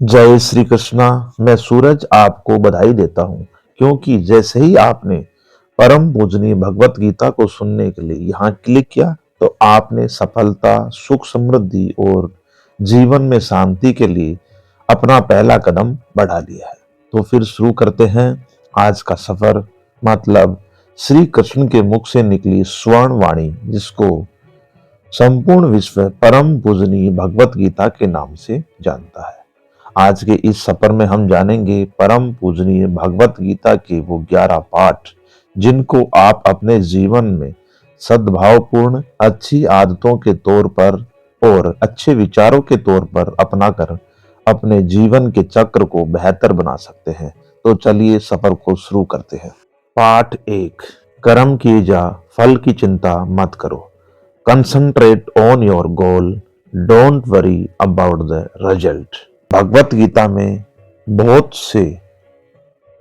जय श्री कृष्णा। मैं सूरज आपको बधाई देता हूँ क्योंकि जैसे ही आपने परम पूजनीय भगवत गीता को सुनने के लिए यहाँ क्लिक किया तो आपने सफलता, सुख, समृद्धि और जीवन में शांति के लिए अपना पहला कदम बढ़ा लिया है। तो फिर शुरू करते हैं आज का सफर, मतलब श्री कृष्ण के मुख से निकली स्वर्ण वाणी, जिसको संपूर्ण विश्व परम पूजनीय भगवत गीता के नाम से जानता है। आज के इस सफर में हम जानेंगे परम पूजनीय भगवत गीता के वो 11 पाठ जिनको आप अपने जीवन में सद्भावपूर्ण अच्छी आदतों के तौर पर और अच्छे विचारों के तौर पर अपनाकर अपने जीवन के चक्र को बेहतर बना सकते हैं। तो चलिए सफर को शुरू करते हैं। पाठ 1। कर्म किए जा, फल की चिंता मत करो। Concentrate on your goal, don't worry about the result. Bhagavad Gita में बहुत से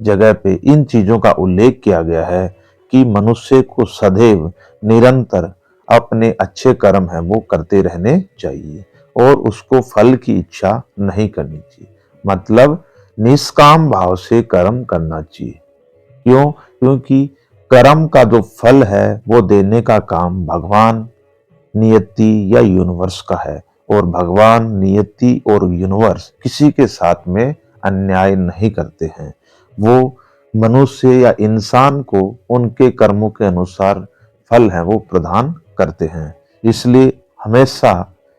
जगह पे इन चीजों का उल्लेख किया गया है कि मनुष्य को सदैव निरंतर अपने अच्छे कर्म है वो करते रहने चाहिए और उसको फल की इच्छा नहीं करनी चाहिए। मतलब निष्काम भाव से कर्म करना चाहिए। क्यों? क्योंकि कर्म का जो फल है वो देने का काम भगवान, नियति या यूनिवर्स का है। और भगवान, नियति और यूनिवर्स किसी के साथ में अन्याय नहीं करते हैं। वो मनुष्य या इंसान को उनके कर्मों के अनुसार फल है वो प्रदान करते हैं। इसलिए हमेशा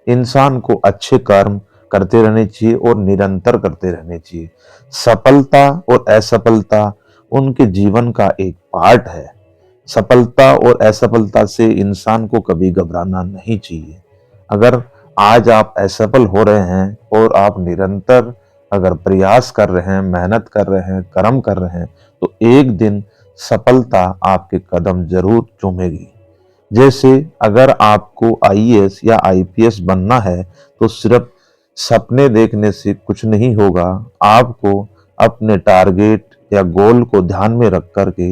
इंसान को अच्छे कर्म करते रहने चाहिए और निरंतर करते रहने चाहिए। सफलता और असफलता उनके जीवन का एक पार्ट है। सफलता और असफलता से इंसान को कभी घबराना नहीं चाहिए। अगर आज आप असफल हो रहे हैं और आप निरंतर अगर प्रयास कर रहे हैं, मेहनत कर रहे हैं, कर्म कर रहे हैं, तो एक दिन सफलता आपके कदम जरूर चूमेगी। जैसे अगर आपको आईएएस या आईपीएस बनना है तो सिर्फ सपने देखने से कुछ नहीं होगा। आपको अपने टारगेट या गोल को ध्यान में रख करके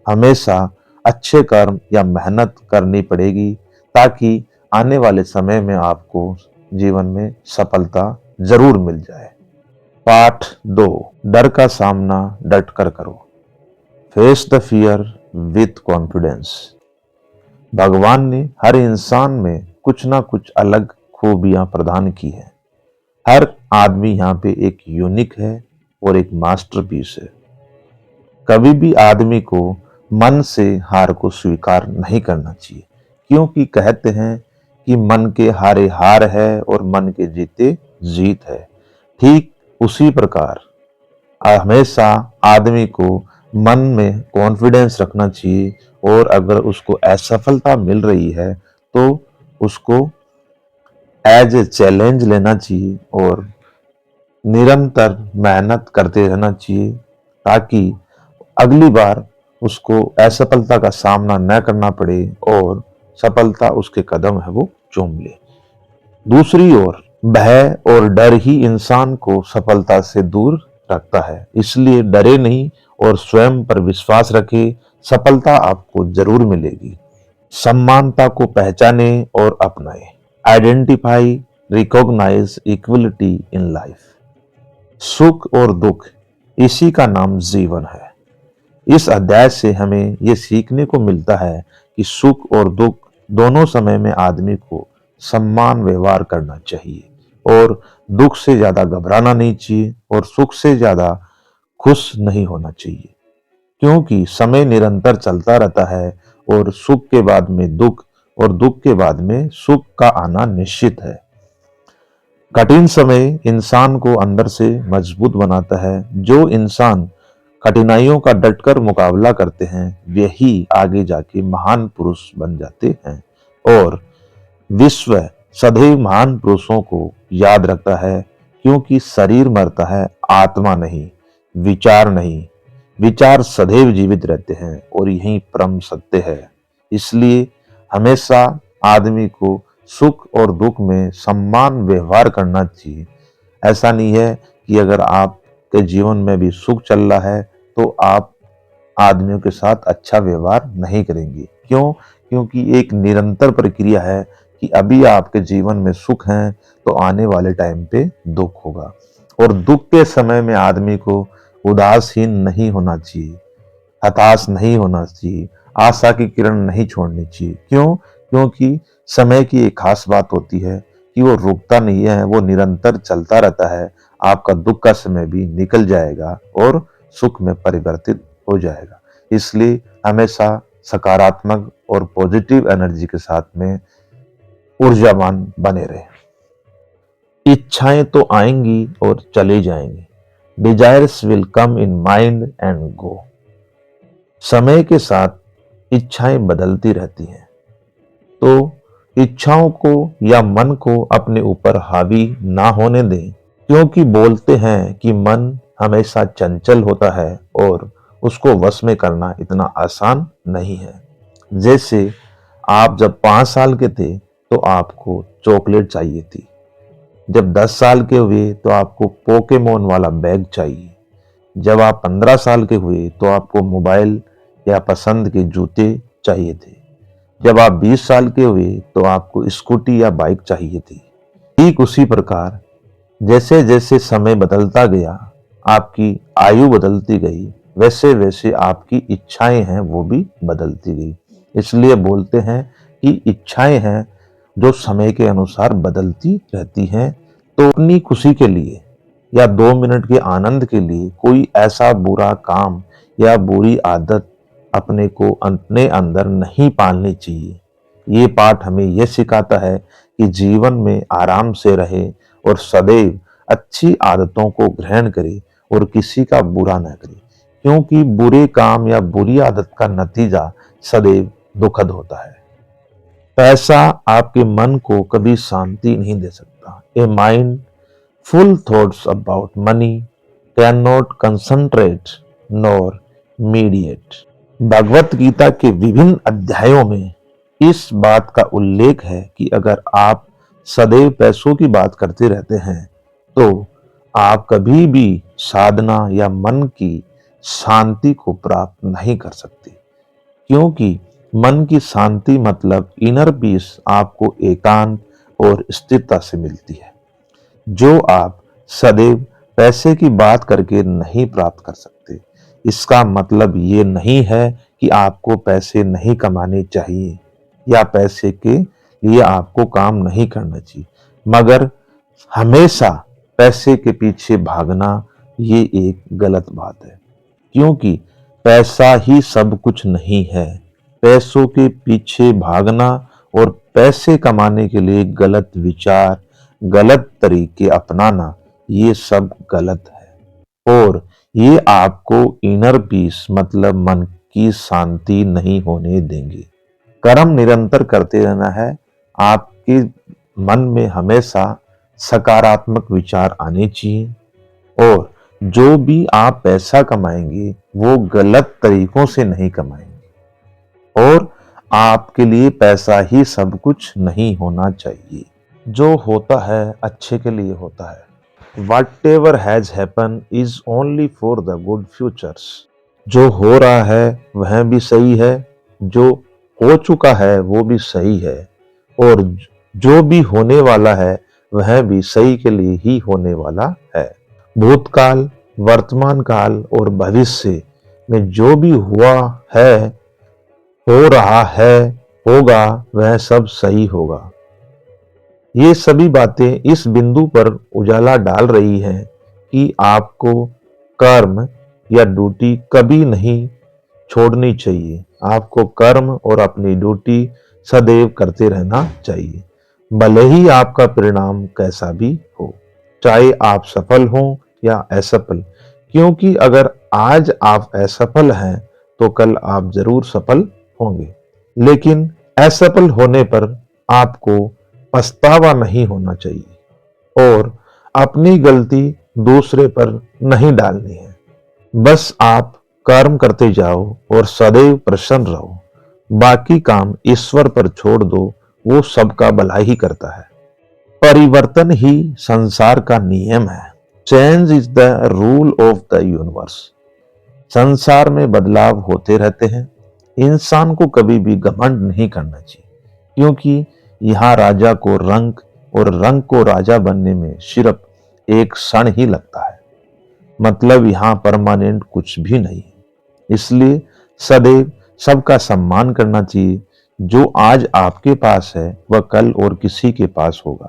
हमेशा अच्छे कर्म या मेहनत करनी पड़ेगी, ताकि आने वाले समय में आपको जीवन में सफलता जरूर मिल जाए। पाठ 2। डर का सामना डट कर करो। Face the fear with confidence. भगवान ने हर इंसान में कुछ ना कुछ अलग खूबियां प्रदान की हैं। हर आदमी यहाँ पे एक यूनिक है और एक मास्टरपीस है। कभी भी आदमी को मन से हार को स्वीकार नहीं करना चाहिए, क्योंकि कहते हैं कि मन के हारे हार है और मन के जीते जीत है। ठीक उसी प्रकार हमेशा आदमी को मन में कॉन्फिडेंस रखना चाहिए और अगर उसको असफलता मिल रही है तो उसको एज ए चैलेंज लेना चाहिए और निरंतर मेहनत करते रहना चाहिए, ताकि अगली बार उसको असफलता का सामना न करना पड़े और सफलता उसके कदम है वो चूम ले। दूसरी ओर भय और डर ही इंसान को सफलता से दूर रखता है। इसलिए डरे नहीं और स्वयं पर विश्वास रखें, सफलता आपको जरूर मिलेगी। समानता को पहचाने और अपनाए। Identify, recognise equality in life. सुख और दुख, इसी का नाम जीवन है। इस अध्याय से हमें ये सीखने को मिलता है कि सुख और दुख दोनों समय में आदमी को समान व्यवहार करना चाहिए और दुख से ज्यादा घबराना नहीं चाहिए और सुख से ज्यादा खुश नहीं होना चाहिए, क्योंकि समय निरंतर चलता रहता है और सुख के बाद में दुख और दुख के बाद में सुख का आना निश्चित है। कठिन समय इंसान को अंदर से मजबूत बनाता है। जो इंसान कठिनाइयों का डटकर मुकाबला करते हैं वही आगे जाके महान पुरुष बन जाते हैं। और विश्व सदैव महान पुरुषों को याद रखता है, क्योंकि शरीर मरता है, आत्मा नहीं, विचार नहीं। विचार सदैव जीवित रहते हैं और यही परम सत्य है। इसलिए हमेशा आदमी को सुख और दुख में समान व्यवहार करना चाहिए। ऐसा नहीं है कि अगर आपके जीवन में भी सुख चल रहा है तो आप आदमियों के साथ अच्छा व्यवहार नहीं करेंगे। क्यों? क्योंकि एक निरंतर प्रक्रिया है कि अभी आपके जीवन में सुख है तो आने वाले टाइम पे दुख होगा। और दुख के समय में आदमी को उदासीन नहीं होना चाहिए, हताश नहीं होना चाहिए, आशा की किरण नहीं छोड़नी चाहिए। क्यों? क्योंकि समय की एक खास बात होती है कि वो रुकता नहीं है, वो निरंतर चलता रहता है। आपका दुख का समय भी निकल जाएगा और सुख में परिवर्तित हो जाएगा। इसलिए हमेशा सकारात्मक और पॉजिटिव एनर्जी के साथ में ऊर्जावान बने रहे। इच्छाएं तो आएंगी और चली जाएंगी। Desires will come in mind and go. समय के साथ इच्छाएं बदलती रहती हैं, तो इच्छाओं को या मन को अपने ऊपर हावी ना होने दें, क्योंकि बोलते हैं कि मन हमेशा चंचल होता है और उसको वश में करना इतना आसान नहीं है। जैसे आप जब 5 साल के थे तो आपको चॉकलेट चाहिए थी, जब 10 साल के हुए तो आपको पोकेमोन वाला बैग चाहिए, जब आप 15 साल के हुए तो आपको मोबाइल या पसंद के जूते चाहिए थे, जब आप 20 साल के हुए तो आपको स्कूटी या बाइक चाहिए थी। ठीक उसी प्रकार जैसे जैसे समय बदलता गया, आपकी आयु बदलती गई, वैसे वैसे आपकी इच्छाएं हैं वो भी बदलती गई। इसलिए बोलते हैं कि इच्छाएं हैं जो समय के अनुसार बदलती रहती हैं। तो अपनी खुशी के लिए या 2 मिनट के आनंद के लिए कोई ऐसा बुरा काम या बुरी आदत अपने को अपने अंदर नहीं पालनी चाहिए। ये पाठ हमें यह सिखाता है कि जीवन में आराम से रहे और सदैव अच्छी आदतों को ग्रहण करे और किसी का बुरा न करे, क्योंकि बुरे काम या बुरी आदत का नतीजा सदैव दुखद होता है। पैसा आपके मन को कभी शांति नहीं दे सकता। A mind full thoughts about money cannot concentrate nor mediate। Bhagavad Gita के विभिन्न अध्यायों में इस बात का उल्लेख है कि अगर आप सदैव पैसों की बात करते रहते हैं तो आप कभी भी साधना या मन की शांति को प्राप्त नहीं कर सकते, क्योंकि मन की शांति मतलब इनर पीस आपको एकांत और स्थिरता से मिलती है, जो आप सदैव पैसे की बात करके नहीं प्राप्त कर सकते। इसका मतलब ये नहीं है कि आपको पैसे नहीं कमाने चाहिए या पैसे के लिए आपको काम नहीं करना चाहिए, मगर हमेशा पैसे के पीछे भागना ये एक गलत बात है, क्योंकि पैसा ही सब कुछ नहीं है। पैसों के पीछे भागना और पैसे कमाने के लिए गलत विचार, गलत तरीके अपनाना, ये सब गलत है और ये आपको इनर पीस मतलब मन की शांति नहीं होने देंगे। कर्म निरंतर करते रहना है। आपके मन में हमेशा सकारात्मक विचार आने चाहिए और जो भी आप पैसा कमाएंगे वो गलत तरीकों से नहीं कमाएंगे और आपके लिए पैसा ही सब कुछ नहीं होना चाहिए। जो होता है अच्छे के लिए होता है। Whatever has happened is only for the good futures। जो हो रहा है वह भी सही है, जो हो चुका है वो भी सही है और जो भी होने वाला है वह भी सही के लिए ही होने वाला है। भूतकाल, वर्तमान काल और भविष्य में जो भी हुआ है, हो रहा है, होगा, वह सब सही होगा। ये सभी बातें इस बिंदु पर उजाला डाल रही हैं कि आपको कर्म या ड्यूटी कभी नहीं छोड़नी चाहिए। आपको कर्म और अपनी ड्यूटी सदैव करते रहना चाहिए, भले ही आपका परिणाम कैसा भी हो, चाहे आप सफल हों या असफल। क्योंकि अगर आज आप असफल हैं तो कल आप जरूर सफल होंगे, लेकिन असफल होने पर आपको पछतावा नहीं होना चाहिए और अपनी गलती दूसरे पर नहीं डालनी है। बस आप कर्म करते जाओ और सदैव प्रसन्न रहो। बाकी काम ईश्वर पर छोड़ दो, वो सबका भला ही करता है। परिवर्तन ही संसार का नियम है। Change is the rule of the universe. संसार में बदलाव होते रहते हैं। इंसान को कभी भी घमंड नहीं करना चाहिए, क्योंकि यहाँ राजा को रंक और रंक को राजा बनने में सिर्फ एक क्षण ही लगता है, मतलब यहाँ परमानेंट कुछ भी नहीं है। इसलिए सदैव सबका सम्मान करना चाहिए। जो आज आपके पास है वह कल और किसी के पास होगा।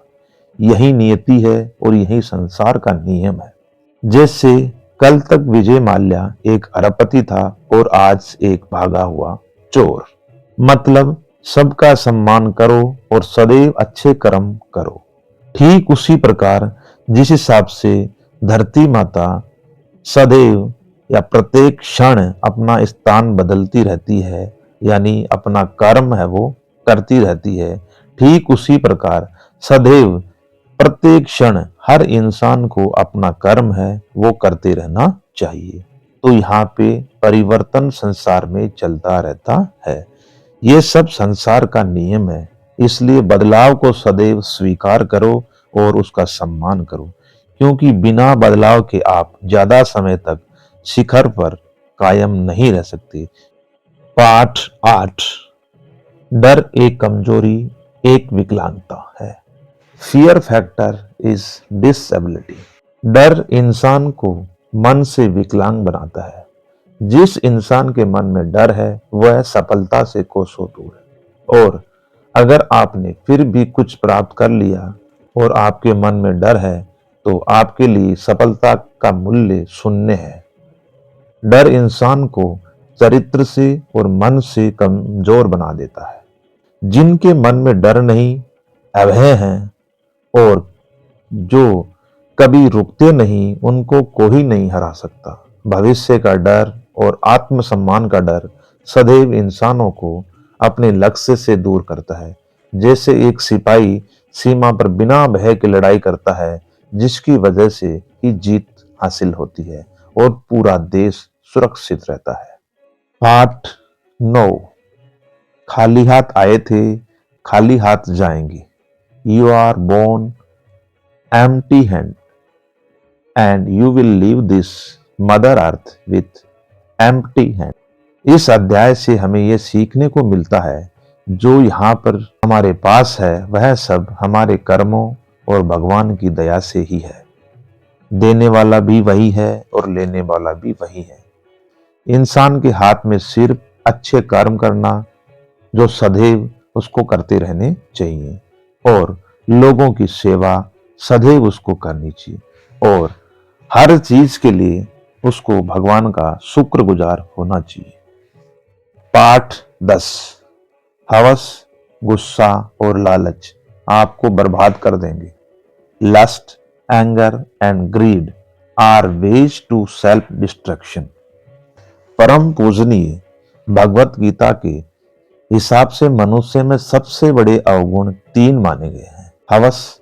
यही नियति है और यही संसार का नियम है। जैसे कल तक विजय माल्या एक अरबपति था और आज एक भागा हुआ चोर। मतलब सबका सम्मान करो और सदैव अच्छे कर्म करो। ठीक उसी प्रकार जिस हिसाब से धरती माता सदैव या प्रत्येक क्षण अपना स्थान बदलती रहती है, यानी अपना कर्म है वो करती रहती है, ठीक उसी प्रकार सदैव प्रत्येक क्षण हर इंसान को अपना कर्म है वो करते रहना चाहिए। तो यहाँ पे परिवर्तन संसार में चलता रहता है। ये सब संसार का नियम है। इसलिए बदलाव को सदैव स्वीकार करो और उसका सम्मान करो, क्योंकि बिना बदलाव के आप ज्यादा समय तक शिखर पर कायम नहीं रह सकते। पाठ 8। डर एक कमजोरी, एक विकलांगता है। Fear factor is disability. डर इंसान को मन से विकलांग बनाता है। जिस इंसान के मन में डर है वह सफलता से कोसों दूर है। और अगर आपने फिर भी कुछ प्राप्त कर लिया और आपके मन में डर है तो आपके लिए सफलता का मूल्य शून्य है। डर इंसान को चरित्र से और मन से कमजोर बना देता है। जिनके मन में डर नहीं, अभय हैं और जो कभी रुकते नहीं, उनको कोई नहीं हरा सकता। भविष्य का डर और आत्मसम्मान का डर सदैव इंसानों को अपने लक्ष्य से दूर करता है। जैसे एक सिपाही सीमा पर बिना भय के लड़ाई करता है, जिसकी वजह से ही जीत हासिल होती है और पूरा देश सुरक्षित रहता है। पाठ 9। खाली हाथ आए थे, खाली हाथ जाएंगे। You are born empty hand and you will leave this mother earth with empty hand। इस अध्याय से हमें यह सीखने को मिलता है, जो यहाँ पर हमारे पास है वह सब हमारे कर्मों और भगवान की दया से ही है। देने वाला भी वही है और लेने वाला भी वही है। इंसान के हाथ में सिर्फ अच्छे कर्म करना, जो सदैव उसको करते रहने चाहिए, और लोगों की सेवा सदैव उसको करनी चाहिए, और हर चीज के लिए उसको भगवान का शुक्रगुजार होना चाहिए। पाठ 10। हवस, गुस्सा और लालच आपको बर्बाद कर देंगे। Lust, anger and greed are ways to self destruction. परम पूजनीय भगवत गीता के हिसाब से मनुष्य में सबसे बड़े अवगुण 3 माने गए हैं: हवस,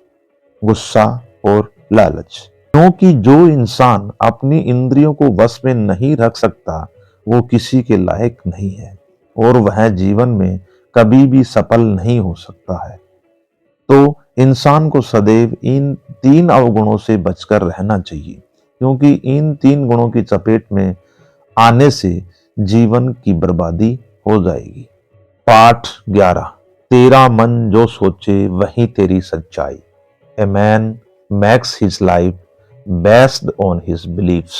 गुस्सा और लालच। क्योंकि जो इंसान अपनी इंद्रियों को वश में नहीं रख सकता वो किसी के लायक नहीं है और वह जीवन में कभी भी सफल नहीं हो सकता है। तो इंसान को सदैव इन 3 अवगुणों से बचकर रहना चाहिए, क्योंकि इन 3 गुणों की चपेट में आने से जीवन की बर्बादी हो जाएगी। पाठ 11। तेरा मन जो सोचे वही तेरी सच्चाई। A man makes his life based on his beliefs।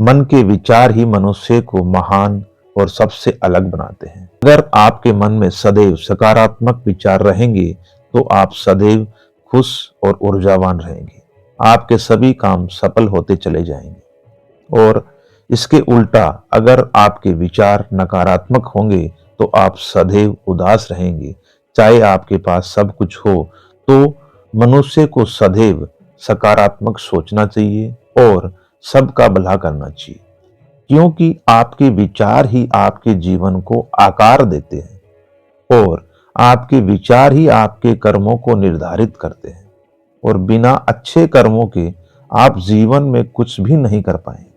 मन के विचार ही मनुष्य को महान और सबसे अलग बनाते हैं। अगर आपके मन में सदैव सकारात्मक विचार रहेंगे तो आप सदैव खुश और ऊर्जावान रहेंगे। आपके सभी काम सफल होते चले जाएंगे। और इसके उल्टा अगर आपके विचार नकारात्मक होंगे तो आप सदैव उदास रहेंगे। चाहे आपके पास सब कुछ हो, तो मनुष्य को सदैव सकारात्मक सोचना चाहिए और सबका भला करना चाहिए, क्योंकि आपके विचार ही आपके जीवन को आकार देते हैं और आपके विचार ही आपके कर्मों को निर्धारित करते हैं। और बिना अच्छे कर्मों के आप जीवन में कुछ भी नहीं कर पाएंगे।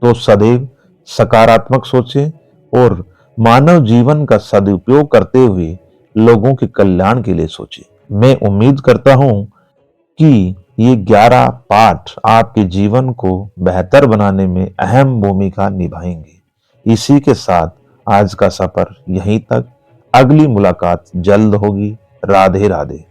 तो सदैव सकारात्मक सोचें और मानव जीवन का सदुपयोग करते हुए लोगों के कल्याण के लिए सोचें। मैं उम्मीद करता हूं कि ये 11 पाठ आपके जीवन को बेहतर बनाने में अहम भूमिका निभाएंगे। इसी के साथ आज का सफर यहीं तक। अगली मुलाकात जल्द होगी। राधे राधे।